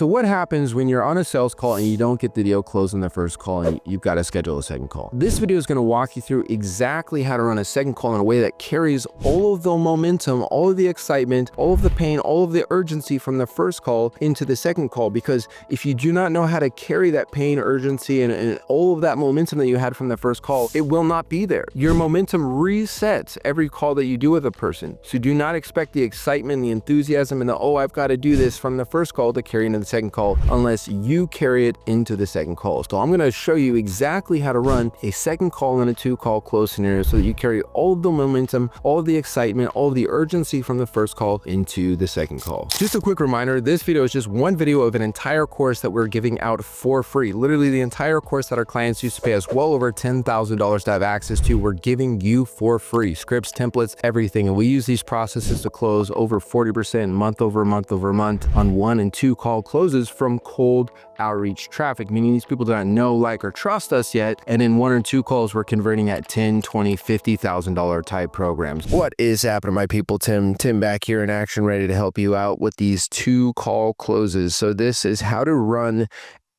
So what happens when you're on a sales call and you don't get the deal closed on the first call and you've got to schedule a second call? This video is going to walk you through exactly how to run a second call in a way that carries all of the momentum, all of the excitement, all of the pain, all of the urgency from the first call into the second call. Because if you do not know how to carry that pain, urgency, and all of that momentum that you had from the first call, it will not be there. Your momentum resets every call that you do with a person. So do not expect the excitement, the enthusiasm, and the, oh, I've got to do this from the first call to carry into the second call unless you carry it into the second call. So I'm going to show you exactly how to run a second call and a two-call close scenario so that you carry all of the momentum, all of the excitement, all of the urgency from the first call into the second call. Just a quick reminder, this video is just one video of an entire course that we're giving out for free. Literally the entire course that our clients used to pay us well over $10,000 to have access to, we're giving you for free. Scripts, templates, everything. And we use these processes to close over 40% month over month over month on 1 and 2 call closes from cold outreach traffic, meaning these people do not know, like, or trust us yet. And in 1 or 2 calls, we're converting at $10, $20, $50,000 type programs. What is happening, my people? Tim back here in action, ready to help you out with these 2 call closes. So this is how to run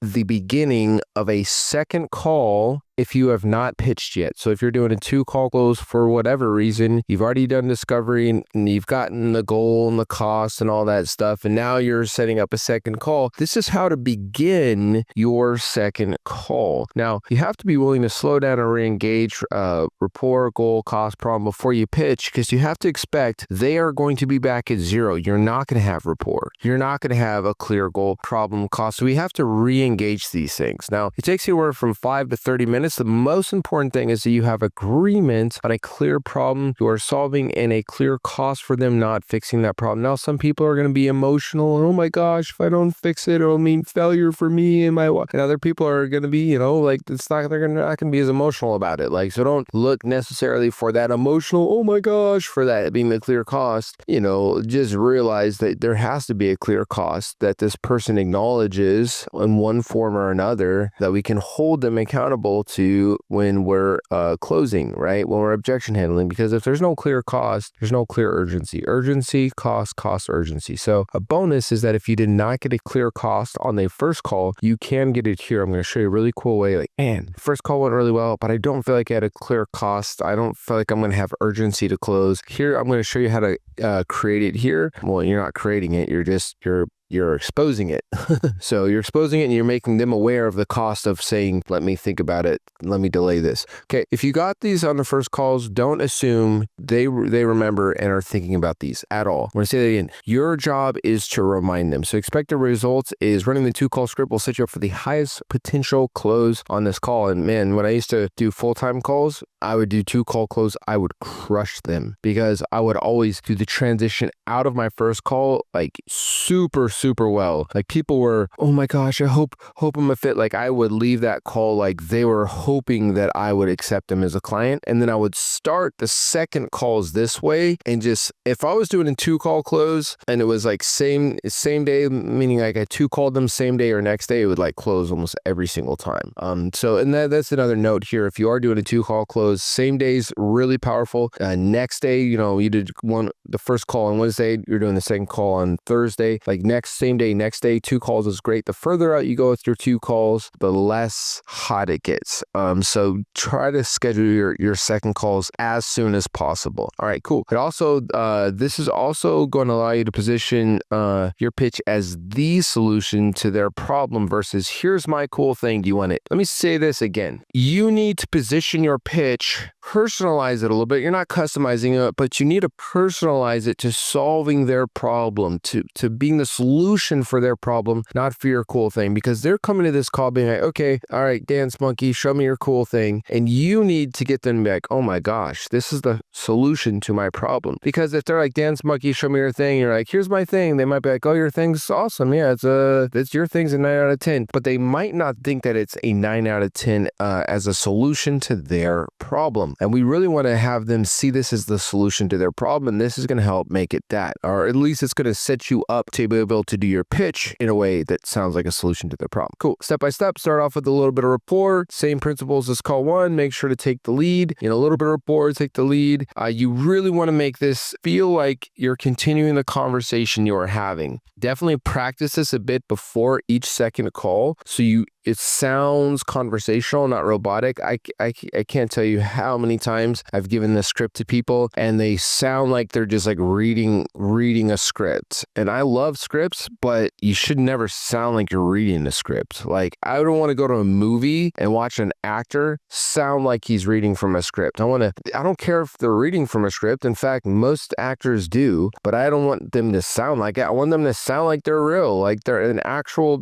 the beginning of a second call if you have not pitched yet. So if you're doing a 2 call close for whatever reason, you've already done discovery and you've gotten the goal and the cost and all that stuff, and now you're setting up a second call. This is how to begin your second call. Now, you have to be willing to slow down and re-engage rapport, goal, cost, problem before you pitch, because you have to expect they are going to be back at 0. You're not going to have rapport. You're not going to have a clear goal, problem, cost. So we have to re-engage these things. Now, it takes anywhere from 5 to 30 minutes. The most important thing is that you have agreement on a clear problem you are solving and a clear cost for them not fixing that problem. Now, some people are going to be emotional and, oh my gosh, if I don't fix it, it'll mean failure for me and my wife. And other people are going to be, like, they're not going to be as emotional about it. Like, so don't look necessarily for that emotional, oh my gosh, for that being the clear cost. Just realize that there has to be a clear cost that this person acknowledges in one form or another, that we can hold them accountable to when we're closing, right? When we're objection handling, because if there's no clear cost, there's no clear urgency. Urgency, cost, urgency. So a bonus is that if you did not get a clear cost on the first call, you can get it here. I'm going to show you a really cool way. Like, man, first call went really well, but I don't feel like I had a clear cost. I don't feel like I'm going to have urgency to close. Here, I'm going to show you how to create it here. Well, you're not creating it. You're exposing it. So you're exposing it and you're making them aware of the cost of saying, let me think about it. Let me delay this. Okay. If you got these on the first calls, don't assume they remember and are thinking about these at all. I'm going to say that again. Your job is to remind them. So expected results is running the 2 call script will set you up for the highest potential close on this call. And man, when I used to do full-time calls, I would do 2 call close. I would crush them because I would always do the transition out of my first call, like super well. Like people were, oh my gosh, I hope I'm a fit. Like I would leave that call like they were hoping that I would accept them as a client. And then I would start the second calls this way. And just, if I was doing a 2 call close and it was like same day, meaning like I 2 called them same day or next day, it would like close almost every single time. And that's another note here. If you are doing a 2 call close, same day's really powerful. Next day, you did the first call on Wednesday, you're doing the second call on Thursday. Like same day, next day, 2 calls is great. The further out you go with your 2 calls, the less hot it gets. So try to schedule your second calls as soon as possible. All right, cool. It also, this is also going to allow you to position your pitch as the solution to their problem versus here's my cool thing. Do you want it? Let me say this again. You need to position your pitch, personalize it a little bit. You're not customizing it, but you need to personalize it to solving their problem, to being the solution for their problem, not for your cool thing, because they're coming to this call being like, okay, all right, dance monkey, show me your cool thing. And you need to get them to be like, oh my gosh, this is the solution to my problem. Because if they're like, dance monkey, show me your thing, you're like, here's my thing. They might be like, oh, your thing's awesome. Yeah, it's your thing's a 9 out of 10. But they might not think that it's a 9 out of 10 as a solution to their problem. problem. And we really want to have them see this as the solution to their problem. And this is going to help make it that, or at least it's going to set you up to be able to do your pitch in a way that sounds like a solution to their problem. Cool. Step by step, start off with a little bit of rapport. Same principles as call one. Make sure to take the lead. A little bit of rapport, take the lead. You really want to make this feel like you're continuing the conversation you are having. Definitely practice this a bit before each second call so it sounds conversational, not robotic. I can't tell you how many times I've given this script to people and they sound like they're just like reading a script. And I love scripts, but you should never sound like you're reading the script. Like, I don't want to go to a movie and watch an actor sound like he's reading from a script. I don't care if they're reading from a script. In fact, most actors do, but I don't want them to sound like it. I want them to sound like they're real, like they're an actual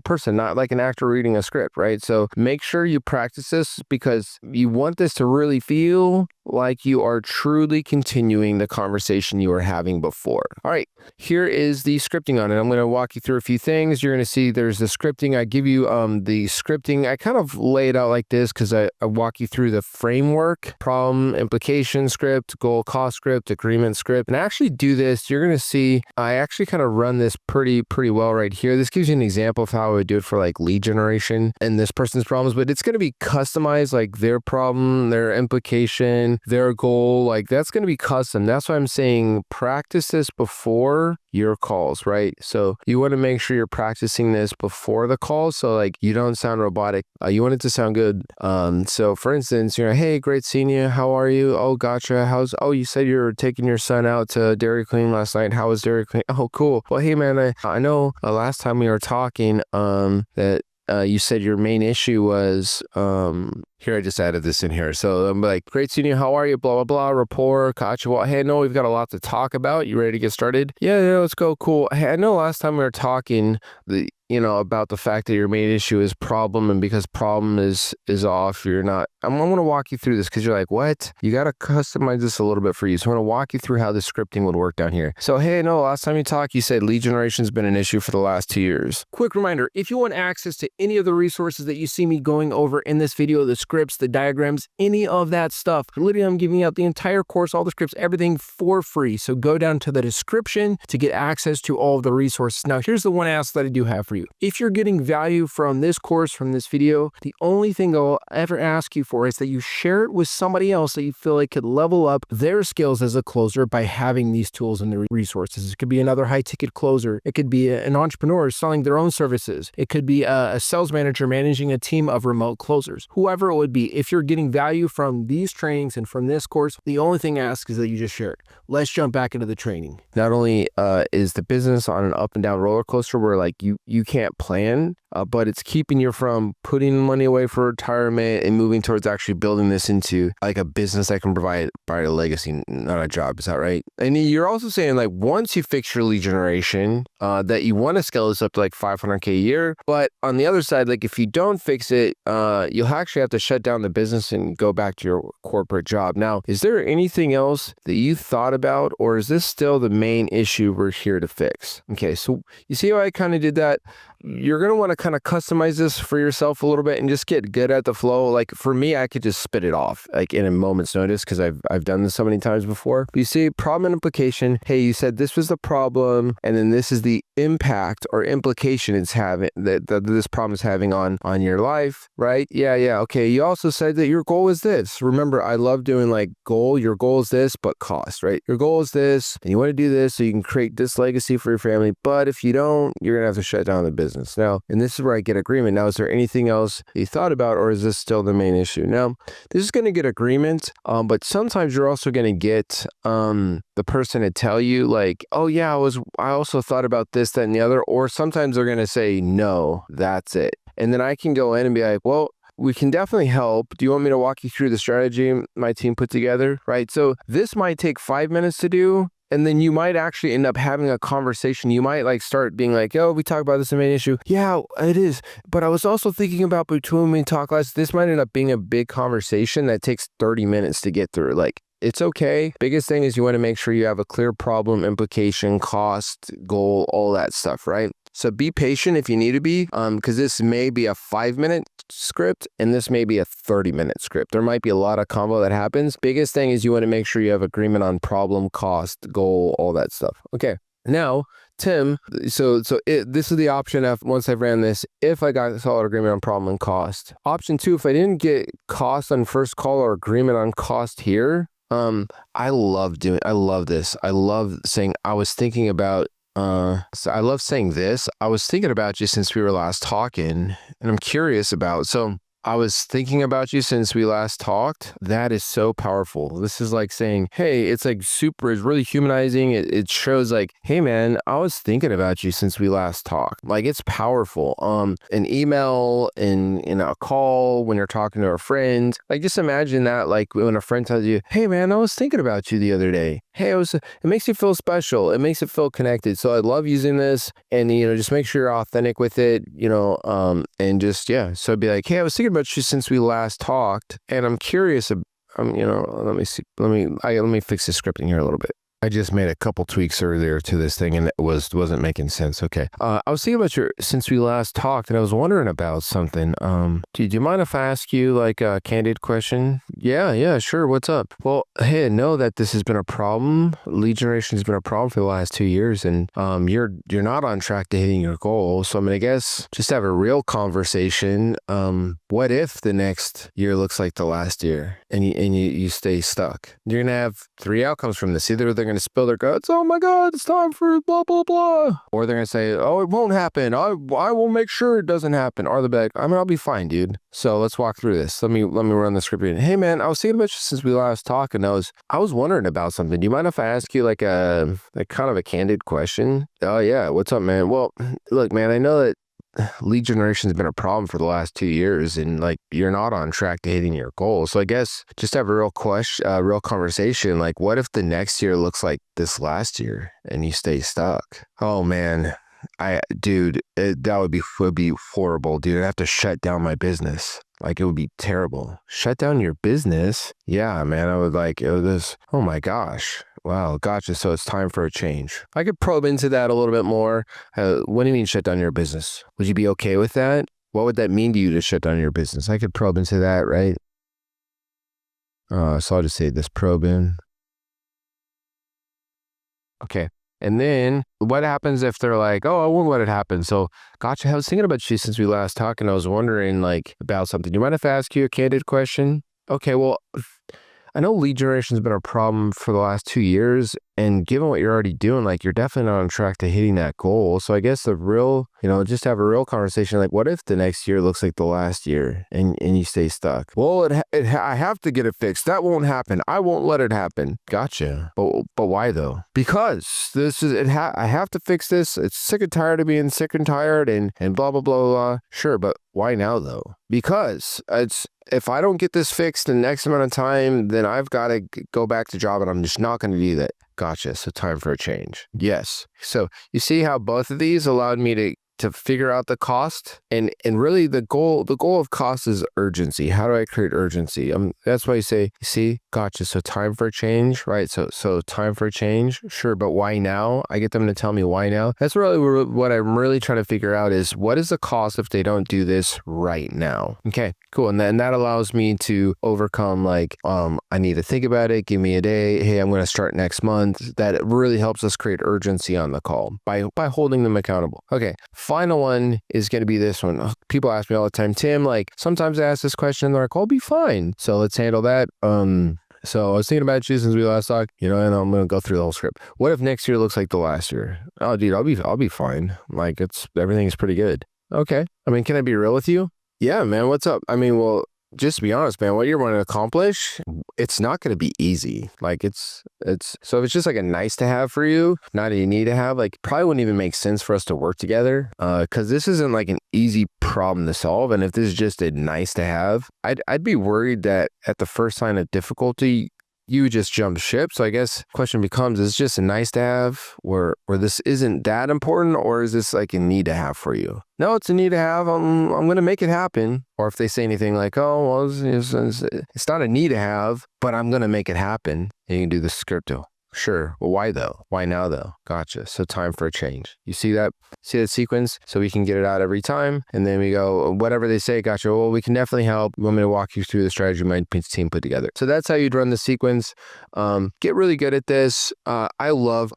person, not like an actor reading a script, right? So make sure you practice this because you want this to really feel like you are truly continuing the conversation you were having before. All right, here is the scripting on it. I'm going to walk you through a few things. You're going to see there's the scripting. I give you the scripting. I kind of lay it out like this because I walk you through the framework, problem, implication script, goal, cost script, agreement script. And I actually do this. You're going to see I actually kind of run this pretty well right here. This gives you an example of how I would do it for like lead generation and this person's problems, but it's going to be customized, like their problem, their implication, their goal, like that's going to be custom. That's why I'm saying practice this before your calls, right? So you want to make sure you're practicing this before the call. So like you don't sound robotic. You want it to sound good. So for instance, hey, great seeing you. How are you? Oh, gotcha. You said you were taking your son out to Dairy Queen last night. How was Dairy Queen? Oh, cool. Well, hey man, I know last time we were talking, that you said your main issue was, here, I just added this in here. So I'm like, great seeing you. How are you? Blah, blah, blah. Rapport. Gotcha. Well, hey, I know we've got a lot to talk about. You ready to get started? Yeah, let's go. Cool. Hey, I know last time we were talking, about the fact that your main issue is problem, and because problem is off, you're not. I'm going to walk you through this because you're like, what? You got to customize this a little bit for you. So I'm going to walk you through how the scripting would work down here. So, hey, no, last time you talked, you said lead generation has been an issue for the last 2 years. Quick reminder, if you want access to any of the resources that you see me going over in this video, the scripts, the diagrams, any of that stuff, literally I'm giving out the entire course, all the scripts, everything for free. So go down to the description to get access to all of the resources. Now, here's the one ask that I do have for you. If you're getting value from this course, from this video, the only thing I'll ever ask you for is that you share it with somebody else that you feel like could level up their skills as a closer by having these tools and the resources. It could be another high-ticket closer. It could be an entrepreneur selling their own services. It could be a sales manager managing a team of remote closers. Whoever it would be, if you're getting value from these trainings and from this course, the only thing I ask is that you just share it. Let's jump back into the training. Not only is the business on an up and down roller coaster where like you can't plan, but it's keeping you from putting money away for retirement and moving towards actually building this into like a business that can provide a legacy, not a job. Is that right? And you're also saying like once you fix your lead generation, that you want to scale this up to like $500K a year. But on the other side, like if you don't fix it, you'll actually have to shut down the business and go back to your corporate job. Now, is there anything else that you thought about, or is this still the main issue we're here to fix? Okay, so you see how I kind of did that? You're going to want to kind of customize this for yourself a little bit and just get good at the flow. Like for me, I could just spit it off like in a moment's notice because I've done this so many times before. But you see problem and implication. Hey, you said this was the problem, and then this is the impact or implication it's having that this problem is having on your life, right? Yeah. Okay. You also said that your goal is this. Remember, I love doing like goal. Your goal is this, but cost, right? Your goal is this, and you want to do this so you can create this legacy for your family. But if you don't, you're gonna have to shut down the business. Now, and this is where I get agreement. Now, is there anything else you thought about, or is this still the main issue? Now, this is going to get agreement, but sometimes you're also going to get the person to tell you like, oh yeah, I also thought about this, that, and the other, or sometimes they're going to say, no, that's it. And then I can go in and be like, well, we can definitely help. Do you want me to walk you through the strategy my team put together, right? So this might take 5 minutes to do. And then you might actually end up having a conversation. You might like start being like, oh, we talked about this main issue. Yeah, it is. But I was also thinking about between we talk less, this might end up being a big conversation that takes 30 minutes to get through. Like, it's okay. Biggest thing is you want to make sure you have a clear problem, implication, cost, goal, all that stuff, right? So be patient if you need to be, because this may be a 5-minute script, and this may be a 30-minute script. There might be a lot of combo that happens. Biggest thing is you want to make sure you have agreement on problem, cost, goal, all that stuff. Okay. Now, Tim, this is the option once I've ran this, if I got a solid agreement on problem and cost. Option 2, if I didn't get cost on first call or agreement on cost here, I love this. I love saying, I was thinking about, so I love saying this. I was thinking about you since we were last talking, and I'm curious about, so I was thinking about you since we last talked. That is so powerful. This is like saying, hey, it's like it's really humanizing. It shows like, hey man, I was thinking about you since we last talked. Like, it's powerful. An email, in a call, when you're talking to a friend, like just imagine that, like when a friend tells you, hey man, I was thinking about you the other day. Hey, it makes you feel special. It makes it feel connected. So I love using this, and just make sure you're authentic with it, and just, yeah. So I'd be like, hey, I was thinking about you since we last talked, and I'm curious. Let me see. Let me fix the scripting here a little bit. I just made a couple tweaks earlier to this thing, and it wasn't making sense. Okay. I was thinking about since we last talked, and I was wondering about something. Do you mind if I ask you like a candid question? Yeah, sure. What's up? Well, hey, I know that this has been a problem. Lead generation has been a problem for the last 2 years, and you're not on track to hitting your goal. So I'm gonna guess just have a real conversation. What if the next year looks like the last year, and you stay stuck? You're gonna have 3 outcomes from this. Either they're going to spill their guts, oh my God, it's time for blah, blah, blah. Or they're going to say, oh, it won't happen. I will make sure it doesn't happen. Or they'll be like, I'll be fine, dude. So let's walk through this. Let me run the script. Hey man, I was thinking about you since we last talked, and I was wondering about something. Do you mind if I ask you like kind of a candid question? Oh yeah, what's up, man? Well, look, man, I know that lead generation has been a problem for the last 2 years, and like you're not on track to hitting your goals. So I guess just have a real real conversation. Like, what if the next year looks like this last year and you stay stuck? Oh man, that would be horrible, dude. I'd have to shut down my business. Like, it would be terrible. Shut down your business? Yeah, man, I would oh my gosh. Wow, gotcha. So it's time for a change. I could probe into that a little bit more. What do you mean shut down your business? Would you be okay with that? What would that mean to you to shut down your business? I could probe into that, right? So I'll just say this, probe in. Okay. And then what happens if they're like, oh, I won't let it happen. So, gotcha. I was thinking about you since we last talked, and I was wondering like about something. Do you mind if I ask you a candid question? Okay, well, I know lead generation has been a problem for the last 2 years, and given what you're already doing, like you're definitely not on track to hitting that goal. So I guess the real, just have a real conversation. Like, what if the next year looks like the last year and you stay stuck? Well, I have to get it fixed. That won't happen. I won't let it happen. Gotcha. But why though? Because this is it. I have to fix this. It's sick and tired of being sick and tired and blah blah blah blah. Sure, but why now though? Because if I don't get this fixed in the next amount of time, then I've got to go back to job, and I'm just not going to do that. Gotcha. So time for a change. Yes. So you see how both of these allowed me to figure out the cost, and really the goal of cost is urgency. How do I create urgency? That's why you say, see, gotcha. So time for a change, right? So time for a change. Sure. But why now? I get them to tell me why now. That's really what I'm really trying to figure out is what is the cost if they don't do this right now? Okay, cool. And that allows me to overcome like, I need to think about it. Give me a day. Hey, I'm going to start next month. That really helps us create urgency on the call by holding them accountable. Okay. Final one is going to be this one. People ask me all the time, Tim, like sometimes I ask this question and they're like, I'll be fine. So let's handle that. So I was thinking about you since we last talked, and I'm going to go through the whole script. What if next year looks like the last year? Oh, dude, I'll be fine. Like everything's pretty good. Okay. Can I be real with you? Yeah, man. What's up? Well, just to be honest, man, what you're wanting to accomplish, it's not going to be easy. Like so if it's just like a nice to have for you, not a need to have, like probably wouldn't even make sense for us to work together. Cause this isn't like an easy problem to solve. And if this is just a nice to have, I'd be worried that at the first sign of difficulty, you just jump ship. So I guess the question becomes, is it just a nice to have where this isn't that important, or is this like a need to have for you? No, it's a need to have. I'm going to make it happen. Or if they say anything like, oh, well, it's not a need to have, but I'm going to make it happen. And you can do the script. Sure. Well, why though? Why now though? Gotcha. So time for a change. You see that? See that sequence? So we can get it out every time. And then we go, whatever they say, gotcha. Well, we can definitely help. You want me to walk you through the strategy my team put together. So that's how you'd run the sequence. Get really good at this. I love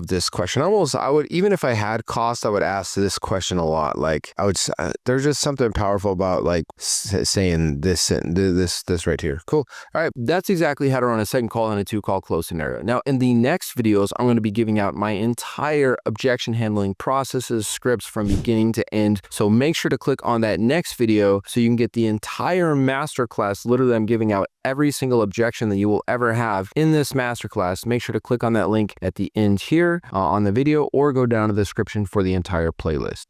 this question. I would, even if I had cost, I would ask this question a lot. Like there's just something powerful about like saying this right here. Cool. All right. That's exactly how to run a second call and a 2-call close scenario. Now, in the next videos, I'm going to be giving out my entire objection handling processes, scripts from beginning to end. So make sure to click on that next video so you can get the entire masterclass. Literally, I'm giving out every single objection that you will ever have in this masterclass. Make sure to click on that link at the end here on the video, or go down to the description for the entire playlist.